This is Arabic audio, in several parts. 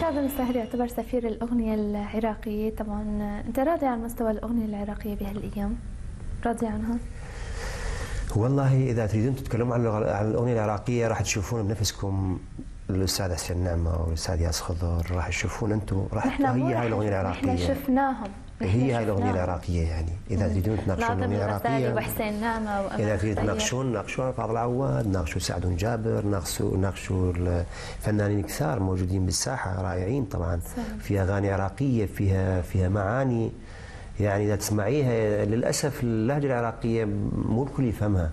كاظم الساهر يعتبر سفير الأغنية العراقية، طبعا أنت راضي عن مستوى الأغنية العراقية بهالأيام؟ راضي عنها؟ والله إذا تريدون تتكلموا عن الأغنية العراقية راح تشوفون بنفسكم الأستاذ حسين نعمة والأستاذ ياس خضر، راح تشوفون أنتم هي هاي الأغنية العراقية. احنا شفناهم. هي هاي الأغنية العراقية يعني إذا تريدون تناقشون الأغنية العراقية وحسين نعمة إذا تريدون ناقشوا فاضل عواد، ناقشوا سعد جابر، ناقشوا الفنانين كثار موجودين بالساحة رائعين طبعا. فيها أغاني عراقية فيها معاني، يعني إذا تسمعيها للأسف اللهجة العراقية مو الكل يفهمها،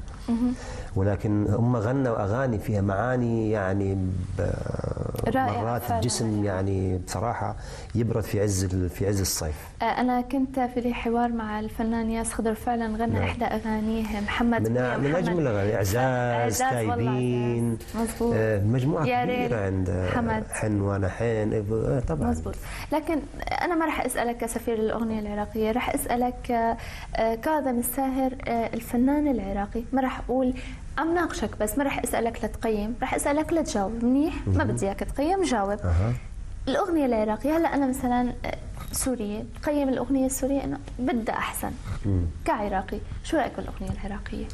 ولكن هم غنوا أغاني فيها معاني يعني مرات الجسم يعني بصراحة يبرد في عز الصيف. أنا كنت في لي حوار مع الفنان ياس خضر، فعلا غنى نعم. إحدى أغانيه محمد من أجمل الأغاني، إعزاز تايبين، مجموعة كبيرة عند حن وأنا حن طبعا مزبوط. لكن أنا ما راح أسألك كسفير الأغنية العراقية، راح أسألك كاظم الساهر الفنان العراقي. ما راح أقول عم ناقشك، بس ما راح أسألك لتقيم، راح أسألك لتجاوب منيح. ما بدي إياك تقيم، جاوب. الأغنية العراقية هلا أنا مثلا سورية بقيم الأغنية السورية إنه بدها أحسن. كعراقي شو رأيك بالأغنية العراقية؟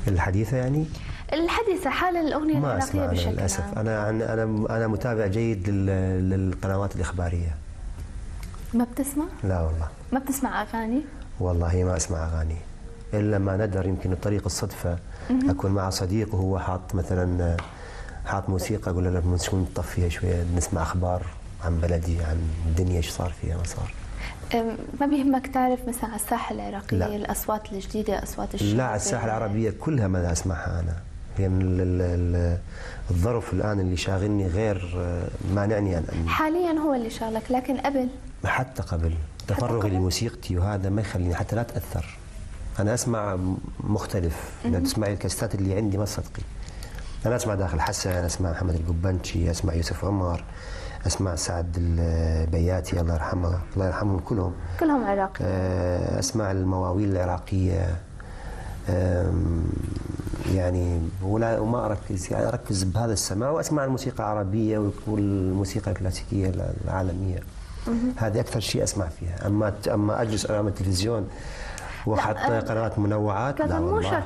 الحديثة يعني؟ الحديثة حال الأغنية العراقية بشكل عام. للأسف أنا متابع جيد للقنوات الإخبارية. ما بتسمع؟ لا والله. ما بتسمع أغاني؟ والله ما أسمع أغاني إلا ما ندر، يمكن بطريق الصدفة أكون مع صديق وهو حاط مثلا موسيقى، أقول له شو نطفيها شوية نسمع أخبار عن بلدي، عن الدنيا ايش صار فيها ما صار. ما بيهمك تعرف مثلا على الساحة العراقية لا. الأصوات الجديدة، أصوات الشعب؟ لا، على الساحة العربية كلها ما أسمعها أنا، لأن الظرف الآن اللي شاغلني غير مانعني أن حاليا هو اللي شاغلك، لكن قبل؟ حتى قبل تفرغي لموسيقتي وهذا ما يخليني حتى لا تأثر. أنا أسمع مختلف. إذا تسمعي الكاستات اللي عندي ما تصدقي. أنا أسمع داخل حسن، أسمع محمد القبنشي، أسمع يوسف عمر، أسمع سعد البياتي الله يرحمه، الله يرحمهم كلهم عراقي. أسمع المواويل العراقية يعني، وما أركز يعني أركز بهذا السماع، وأسمع الموسيقى العربية والموسيقى الكلاسيكية العالمية. هذه أكثر شيء أسمع فيها. أما أجلس أمام التلفزيون وحتى قنوات منوعات لا والله.